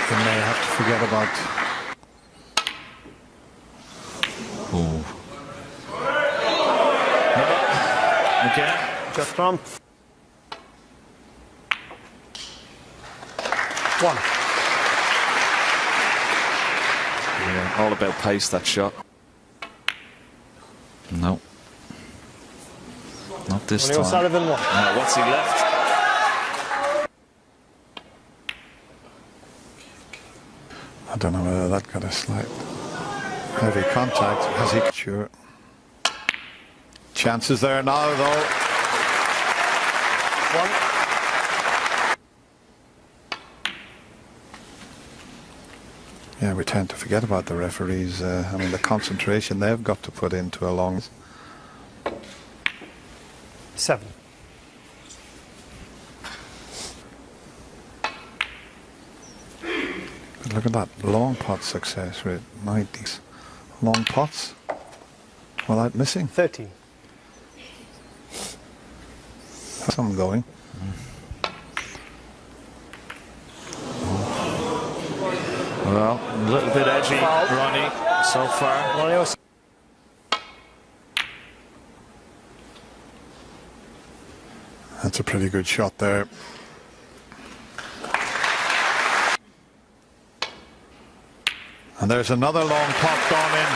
They may have to forget about. Oh. Again. Just trump. 1. Yeah, all about pace, that shot. No. Not this time. Sullivan 1. No, what's he left? I don't know whether that got a slight heavy contact. Has he? Sure. Chances there now, though. 1. Yeah, we tend to forget about the referees. I mean, the concentration they've got to put into a long. 7. But look at that long pot success rate, 90s. Long pots without missing. 13. Some going. Well, a little bit edgy, Ronnie, so far. Ronnie That's a pretty good shot there. And there's another long pot gone in.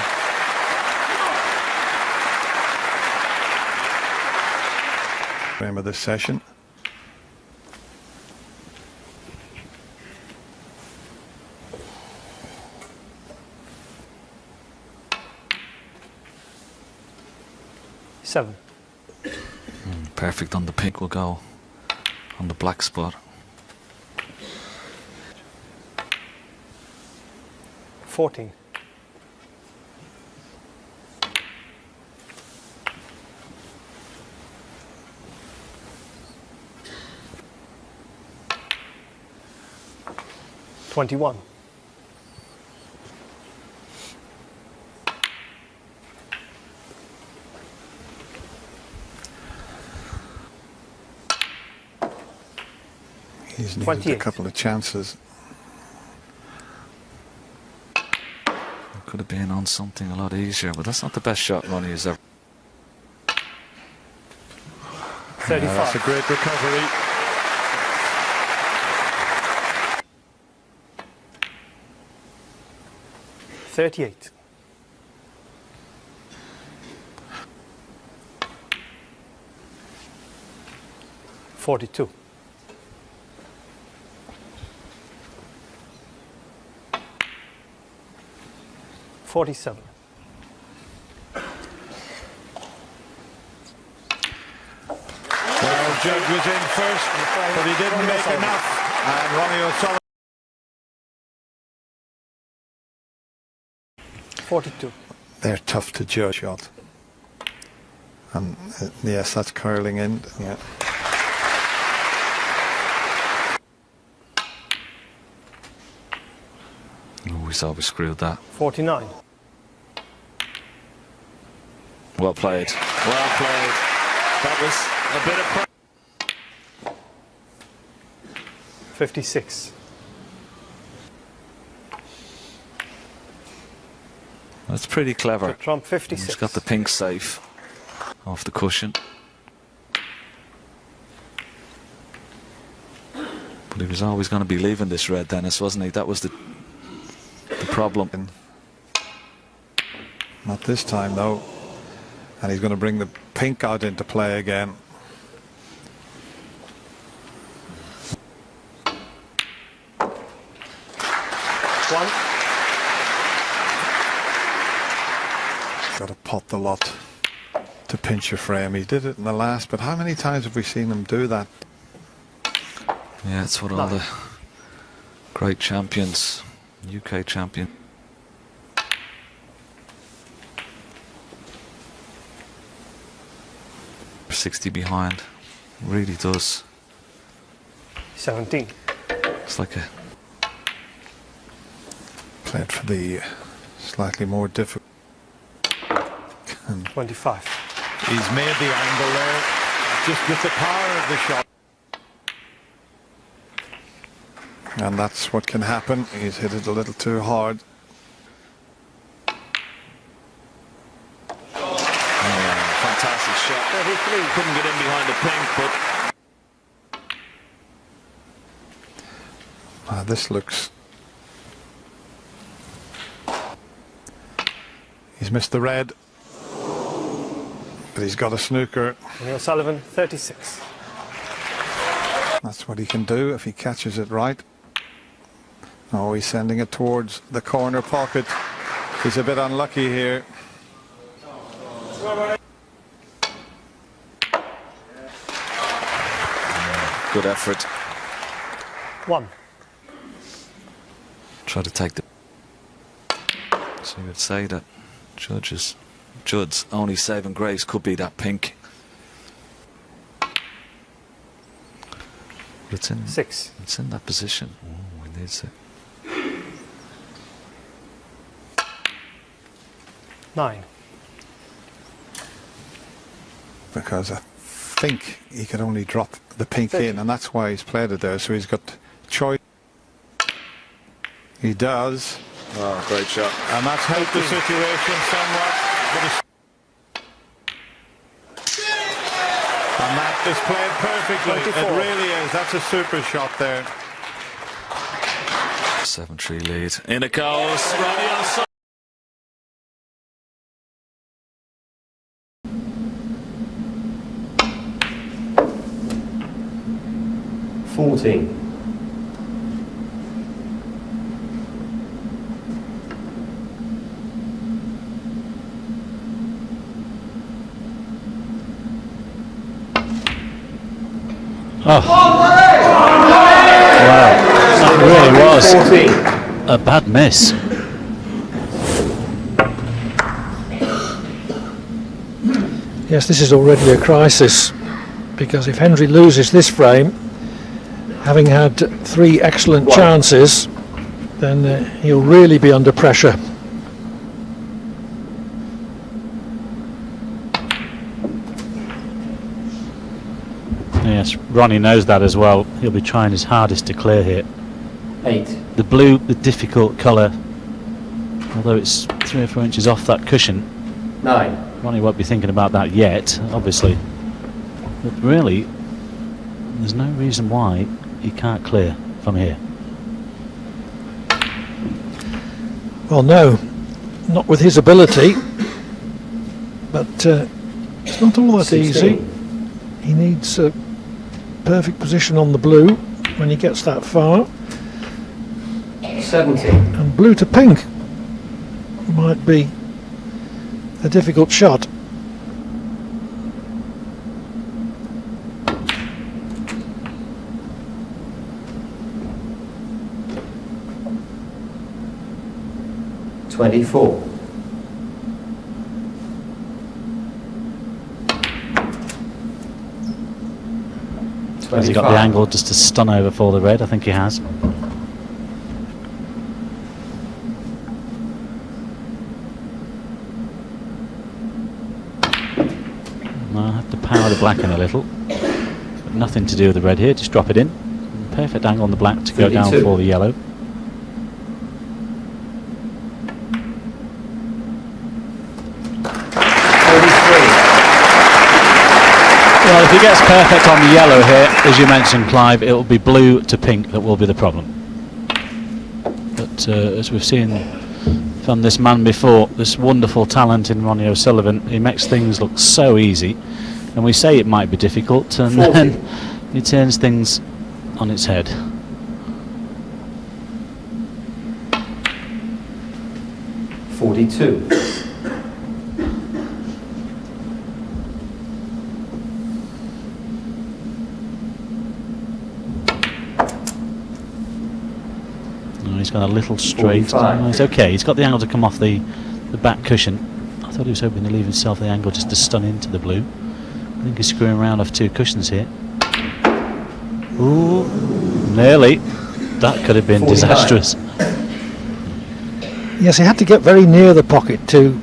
Frame of this session. Seven. Perfect on the pink, will go on the black spot. 14. $21. He's needed 28. a couple of chances. Could have been on something a lot easier, but that's not the best shot Ronnie has ever. 35. That's a great recovery. $38. $42. 47. Well, Judd was in first, but he didn't make enough. And Ronnie O'Sullivan. 42. They're tough to judge shot. And yes, that's curling in. Yeah. Oh, we saw we screwed that. 49. Well played. Well played. That was a bit of 56. That's pretty clever. Trump 56. He's got the pink safe off the cushion. But he was always going to be leaving this red, Dennis, wasn't he? That was the problem. Not this time, though. And he's going to bring the pink out into play again. One. Got to pot the lot to pinch your frame. He did it in the last, but how many times have we seen him do that? Yeah, it's what all the great champions, UK champion. .60 behind, really does. 17. It's like a Played for the slightly more difficult. 25. He's made the angle there, just with the power of the shot. And that's what can happen. He's hit it a little too hard. Fantastic shot. 33. Couldn't get in behind the pink, but This looks... He's missed the red, but he's got a snooker. Ronnie O'Sullivan, 36. That's what he can do if he catches it right. Oh, he's sending it towards the corner pocket. He's a bit unlucky here. good effort. 1. Try to take the... So you would say that Judd's only saving grace could be that pink. But it's in 6. It's in that position. Oh, he needs it. 9. Because I think he could only drop the pink 30. in, and that's why he's played it there. So he's got choice. He does. Oh, great shot. And that's helped the situation somewhat. And that is played perfectly. 24. It really is. That's a super shot there. 7-3 lead. In it goes. Ronnie O'Sullivan. Oh. Wow. That really was a bad miss. Yes, this is already a crisis, because if Henry loses this frame, having had 3 excellent chances, then he'll really be under pressure. Yes, Ronnie knows that as well. He'll be trying his hardest to clear here. 8. The blue, the difficult colour, although it's 3 or 4 inches off that cushion, 9. Ronnie won't be thinking about that yet, obviously. But really, there's no reason why he can't clear from here. Well, no, not with his ability, but it's not all that 16. easy. He needs a perfect position on the blue when he gets that far, 17. and blue to pink might be a difficult shot. $24. Has he got the angle just to stun over for the red? I think he has. I have to power the black in a little. It's got nothing to do with the red here, just drop it in. Perfect angle on the black to go down 32. for the yellow. Well, if he gets perfect on the yellow here, as you mentioned, Clive, it will be blue to pink that will be the problem. But as we've seen from this man before, this wonderful talent in Ronnie O'Sullivan, he makes things look so easy. And we say it might be difficult, and 40. then he turns things on its head. $42. He's got a little straight. 45. Oh, it's okay. He's got the angle to come off the back cushion. I thought he was hoping to leave himself the angle just to stun into the blue. I think he's screwing around off 2 cushions here. Ooh, nearly. That could have been 49. disastrous. Yes, he had to get very near the pocket to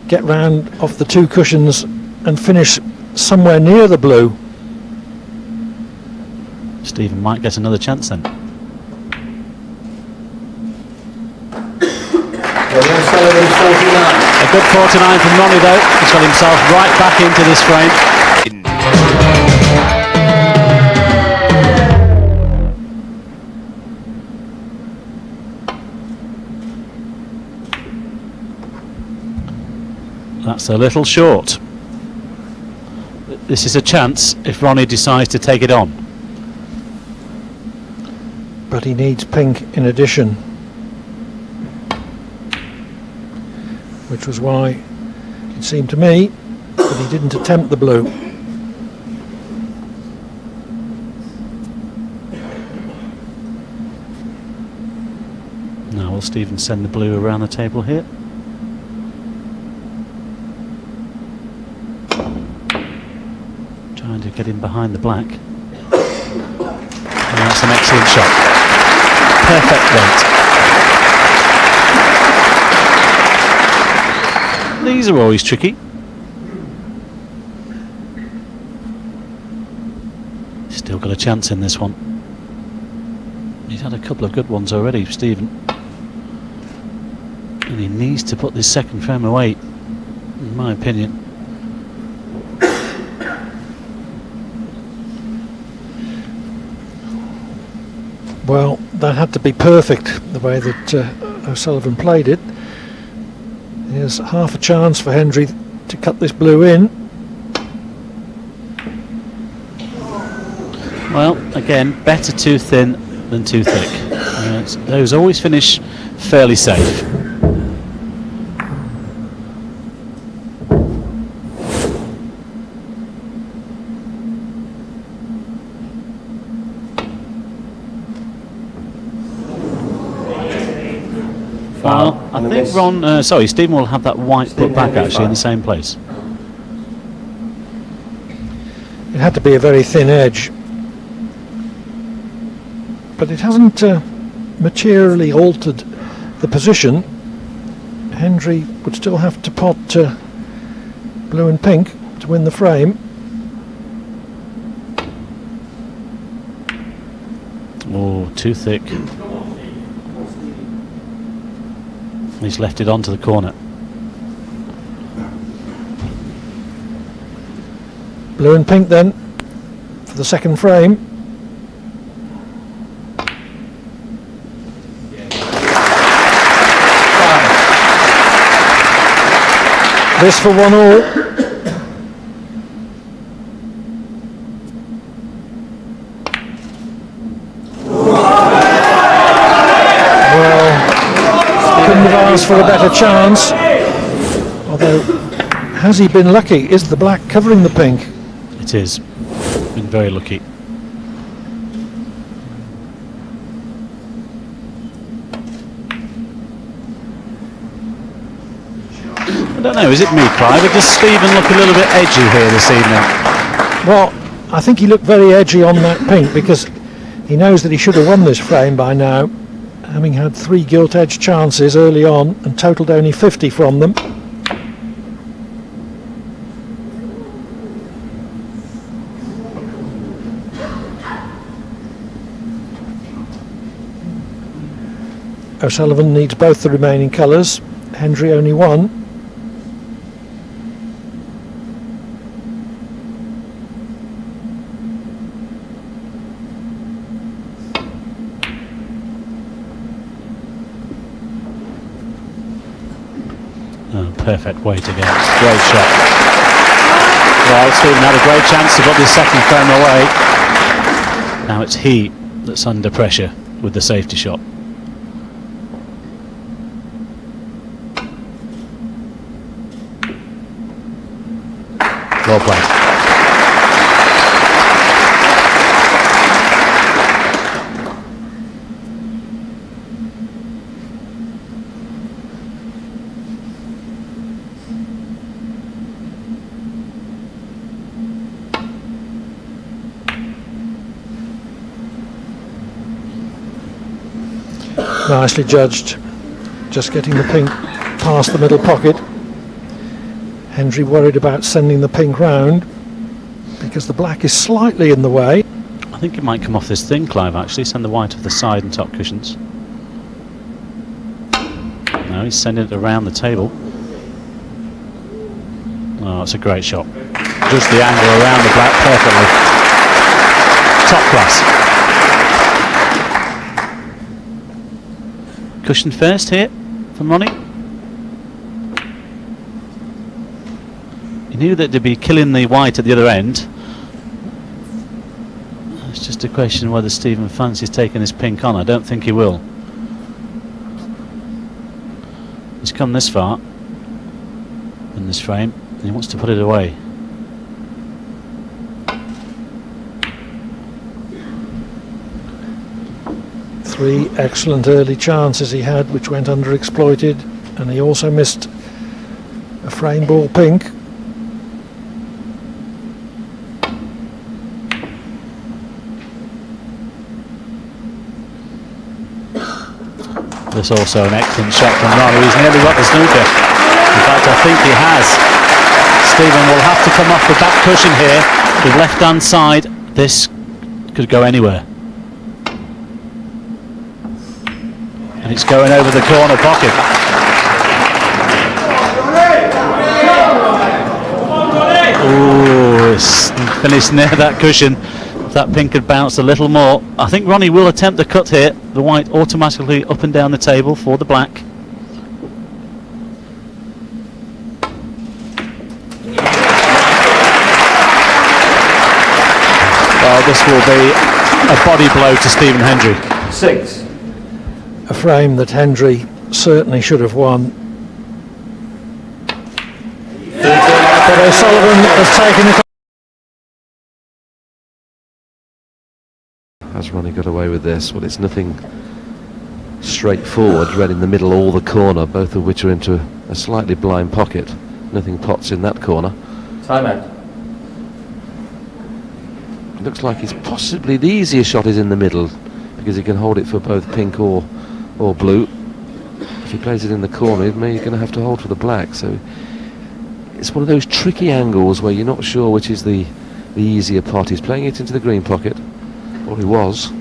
get round off the 2 cushions and finish somewhere near the blue. Stephen might get another chance then. good 49 from Ronnie though. He's got himself right back into this frame. That's a little short. This is a chance if Ronnie decides to take it on. But he needs pink in addition, which was why it seemed to me that he didn't attempt the blue. Now will Stephen send the blue around the table here? Trying to get in behind the black. And that's an excellent shot. Perfect weight. These are always tricky. Still got a chance in this one. He's had a couple of good ones already, Stephen. And he needs to put this second frame away, in my opinion. Well, that had to be perfect, the way that O'Sullivan played it. Here's half a chance for Hendry to cut this blue in. Well, again, better too thin than too thick. Those always finish fairly safe. Well, I think Stephen will have that white put back actually in the same place. It had to be a very thin edge, but it hasn't materially altered the position. Hendry would still have to pot blue and pink to win the frame. Oh, too thick. He's left it onto the corner. Blue and pink then for the second frame. This for 1-all. For a better chance, although has he been lucky? Is the black covering the pink? It is. Been very lucky. I don't know, is it me, Clive, or does Stephen look a little bit edgy here this evening? Well, I think he looked very edgy on that pink because he knows that he should have won this frame by now, having had 3 gilt-edge chances early on and totalled only 50 from them. O'Sullivan needs both the remaining colours, Hendry only one. Perfect weight again. Great shot. Well, Stephen had a great chance to put this second frame away. Now it's he that's under pressure with the safety shot. Well played. Nicely judged, just getting the pink past the middle pocket. Hendry worried about sending the pink round because the black is slightly in the way. I think it might come off this thing, Clive, actually. Send the white off the side and top cushions. No, he's sending it around the table. Oh, it's a great shot. Just the angle around the black perfectly. Top class. Cushion first here from Ronnie. He knew that they'd be killing the white at the other end. It's just a question whether Stephen fancies taking his pink on. I don't think he will. He's come this far in this frame and he wants to put it away. Three excellent early chances he had which went underexploited, and he also missed a frame ball pink. There's also an excellent shot from Ronnie. He's nearly got the snooker. In fact, I think he has. Stephen will have to come off the back cushion here. The left hand side, this could go anywhere. And it's going over the corner pocket. Ooh, it's finished near that cushion. If that pink had bounced a little more. I think Ronnie will attempt the cut here. The white automatically up and down the table for the black. Well, this will be a body blow to Stephen Hendry. 6. A frame that Hendry certainly should have won. But O'Sullivan has taken it. Has Ronnie got away with this? Well, it's nothing straightforward. Red in the middle, all the corner, both of which are into a slightly blind pocket. Nothing pots in that corner. Time out. It looks like it's possibly the easier shot is in the middle because he can hold it for both pink or blue. If he plays it in the corner, he's going to have to hold for the black. So it's one of those tricky angles where you're not sure which is the easier pot. He's playing it into the green pocket. Or he was.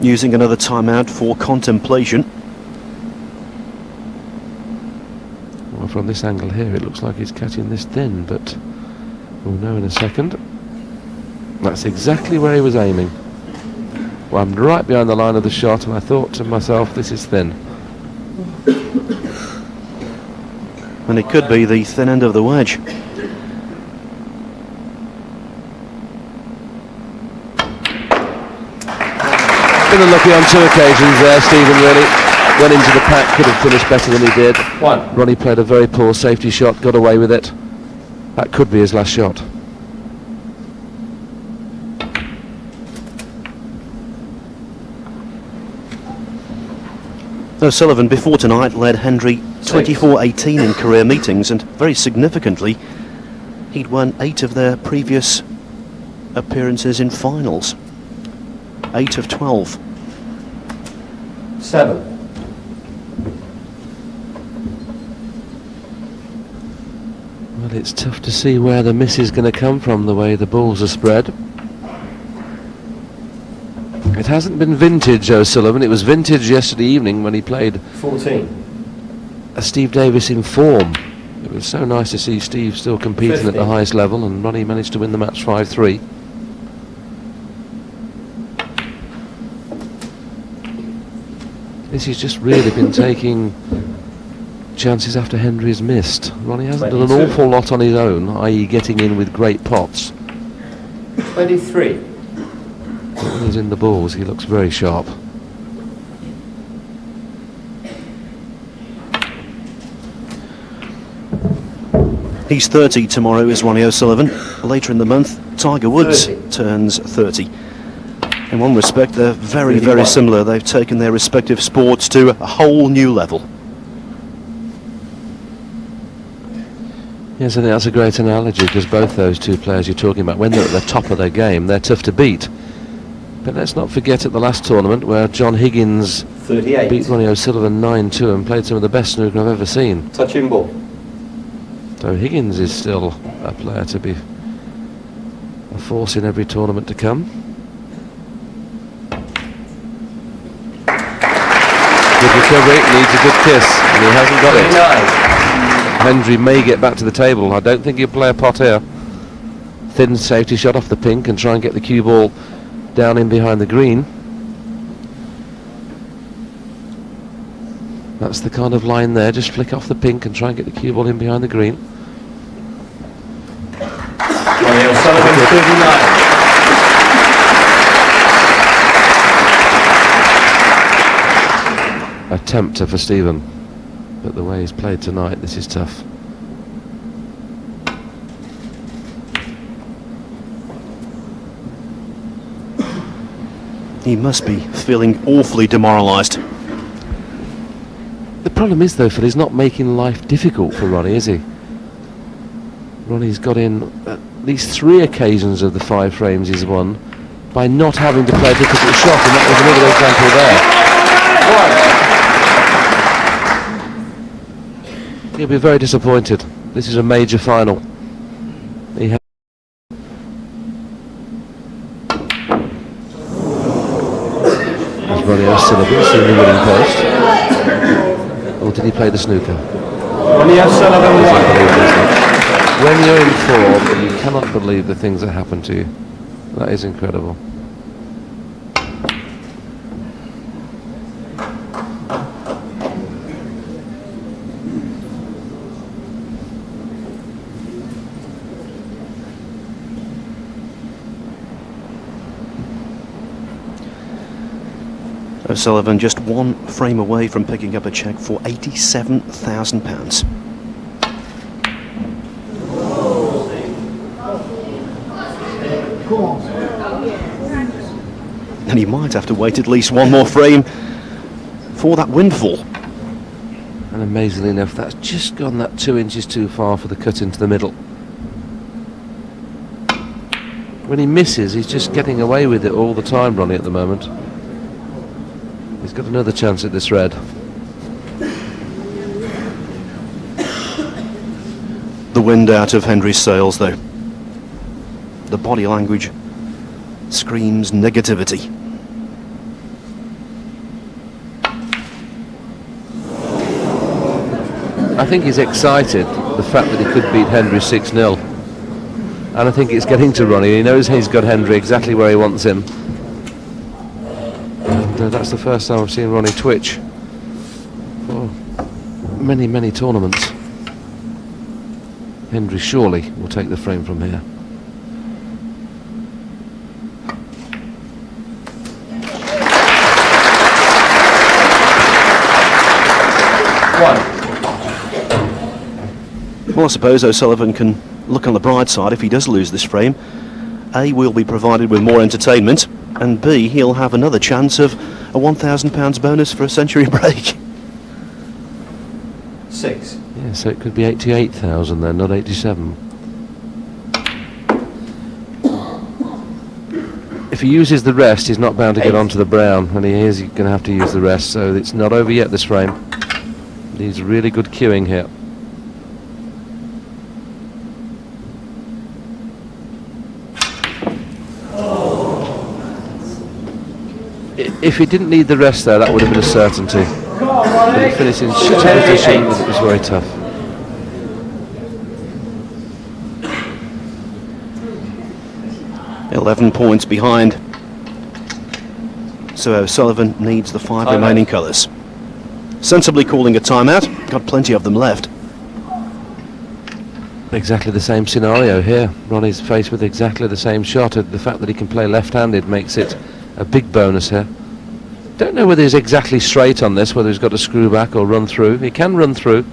Using another timeout for contemplation. Well, from this angle here, it looks like he's catching this thin, but we'll know in a second. That's exactly where he was aiming. Well, I'm right behind the line of the shot, and I thought to myself, this is thin. And it could be the thin end of the wedge. Been unlucky on 2 occasions there. Stephen really went into the pack, could have finished better than he did. 1. Ronnie played a very poor safety shot, got away with it. That could be his last shot. O'Sullivan before tonight led Hendry 24-18 in career meetings, and very significantly he'd won 8 of their previous appearances in finals. 8 of 12. 7. Well, it's tough to see where the miss is going to come from, the way the balls are spread. It hasn't been vintage O'Sullivan. It was vintage yesterday evening when he played 14. a Steve Davis in form. It was so nice to see Steve still competing 15. at the highest level, and Ronnie managed to win the match 5-3. This has just really been taking chances after Hendry's missed. Ronnie hasn't done an 22. awful lot on his own, i.e. getting in with great pots. 23. But when he's in the balls, he looks very sharp. He's 30 tomorrow, is Ronnie O'Sullivan. Later in the month, Tiger Woods 30. turns 30. In one respect, they're very, 31. very similar. They've taken their respective sports to a whole new level. Yes, I think that's a great analogy, because both those two players you're talking about, when they're at the top of their game, they're tough to beat. But let's not forget at the last tournament where John Higgins 38. beat Ronnie O'Sullivan 9-2 and played some of the best snooker I've ever seen. Touching ball. So Higgins is still a player to be a force in every tournament to come. Good recovery, needs a good kiss, and he hasn't got it. 39. Hendry may get back to the table. I don't think he'll play a pot here. Thin safety shot off the pink and try and get the cue ball down in behind the green. That's the kind of line there. Just flick off the pink and try and get the cue ball in behind the green. A tempter for Stephen, but the way he's played tonight, this is tough. He must be feeling awfully demoralised. The problem is, though, Phil, he's not making life difficult for Ronnie, is he? Ronnie's got in at least 3 occasions of the 5 frames he's won by not having to play a difficult shot, and that was another example there. He'll be very disappointed. This is a major final. He As Ronnie O'Sullivan seeing the winning post. Or did he play the snooker? When you're in form, you cannot believe the things that happen to you. That is incredible. O'Sullivan just 1 frame away from picking up a cheque for £87,000. And he might have to wait at least 1 more frame for that windfall. And amazingly enough, that's just gone that 2 inches too far for the cut into the middle. When he misses, he's just getting away with it all the time, Ronnie, at the moment. He's got another chance at this red. The wind out of Hendry's sails, though. The body language screams negativity. I think he's excited, the fact that he could beat Hendry 6-0. And I think it's getting to Ronnie. He knows he's got Hendry exactly where he wants him. And that's the first time I've seen Ronnie twitch for many, many tournaments. Hendry surely will take the frame from here. Well, I suppose O'Sullivan can look on the bright side if he does lose this frame. A, we'll be provided with more entertainment, and B, he'll have another chance of a £1,000 bonus for a century break. 6. Yeah, so it could be 88,000 then, not 87. If he uses the rest, he's not bound to get onto the brown, and he is going to have to use the rest, so it's not over yet, this frame. Needs really good cueing here. If he didn't need the rest there, that would have been a certainty. But he finished in such a position that it was very tough. $11 points behind. So O'Sullivan needs the 5 remaining colours. Sensibly calling a timeout. Got plenty of them left. Exactly the same scenario here. Ronnie's faced with exactly the same shot. The fact that he can play left-handed makes it a big bonus here. Don't know whether he's exactly straight on this, whether he's got to screw back or run through. He can run through.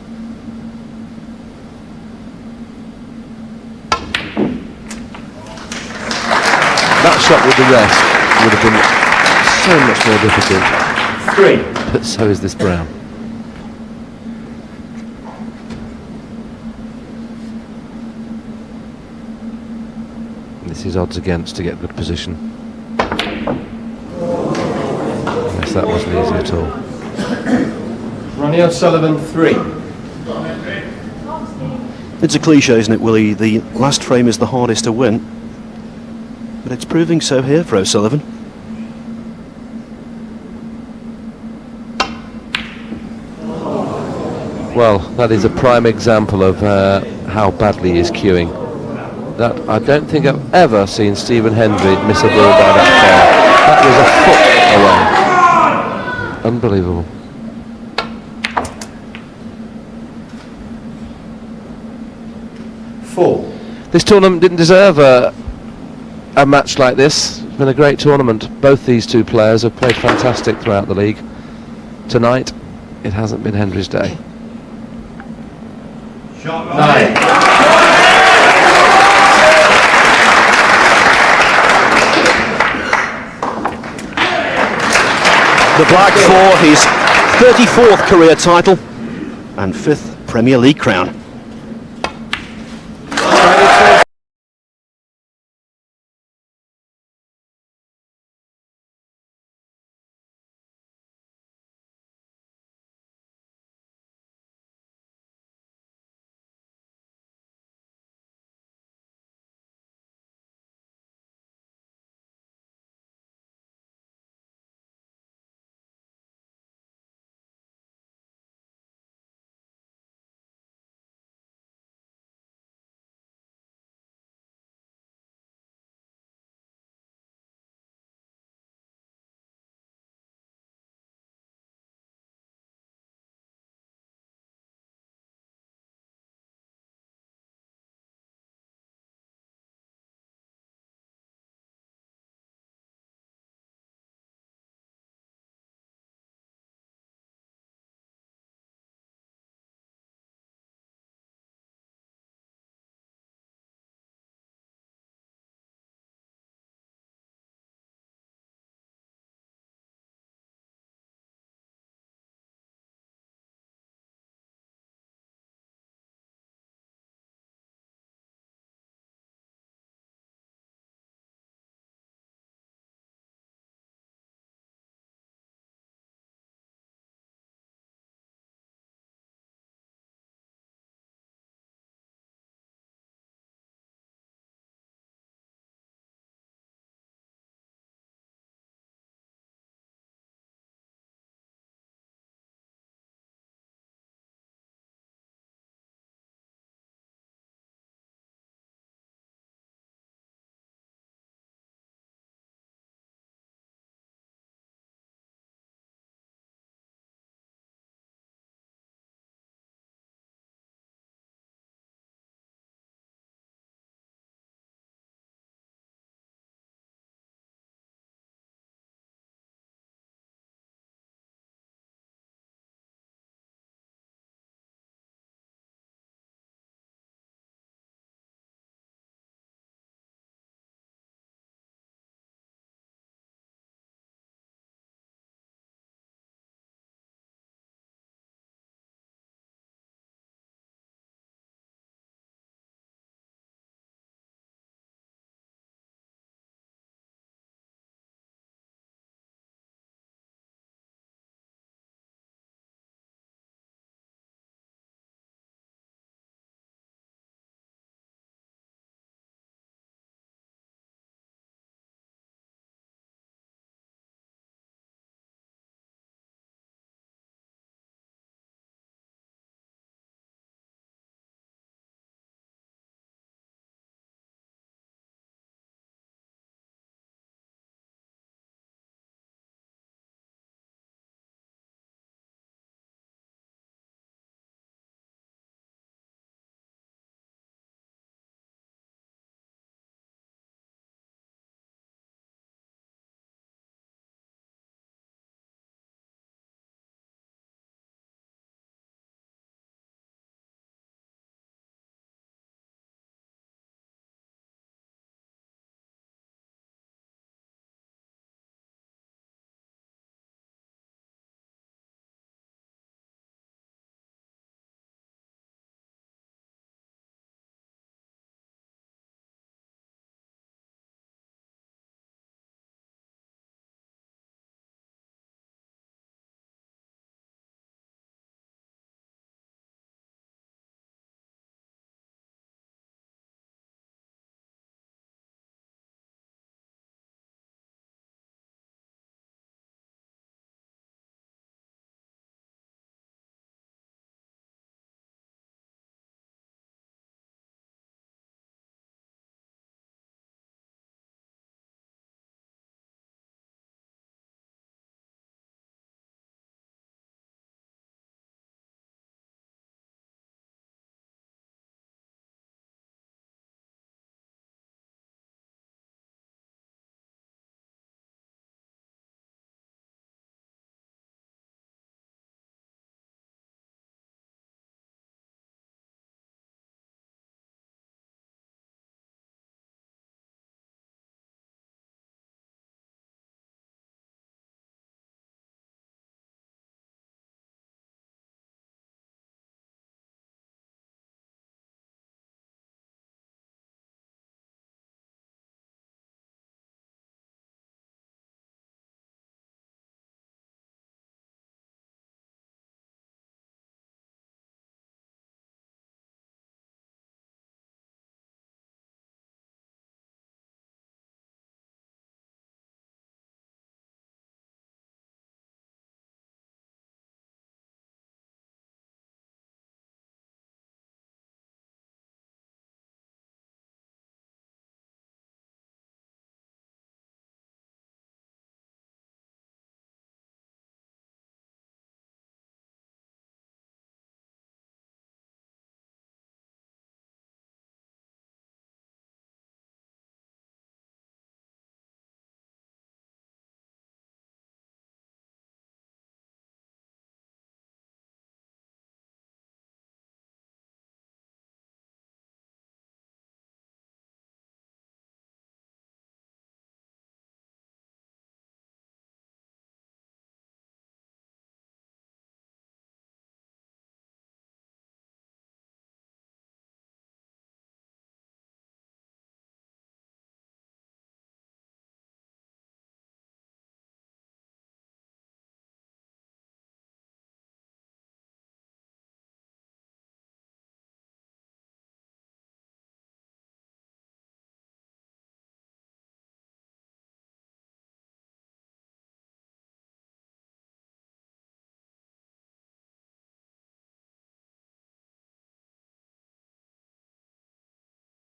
That shot with the rest would have been so much more difficult. 3. But so is this brown. This is odds against to get good position. Yes, that wasn't easy at all. Ronnie O'Sullivan 3. It's a cliche, isn't it, Willie? The last frame is the hardest to win. But it's proving so here for O'Sullivan. Well, that is a prime example of how badly he's cueing. That I don't think I've ever seen Stephen Hendry miss a ball by that far. That was a foot away. Unbelievable. This tournament didn't deserve a match like this. It's been a great tournament. Both these two players have played fantastic throughout the league. Tonight, it hasn't been Hendry's day. Shot 9. The Black for his 34th career title and 5th Premier League crown.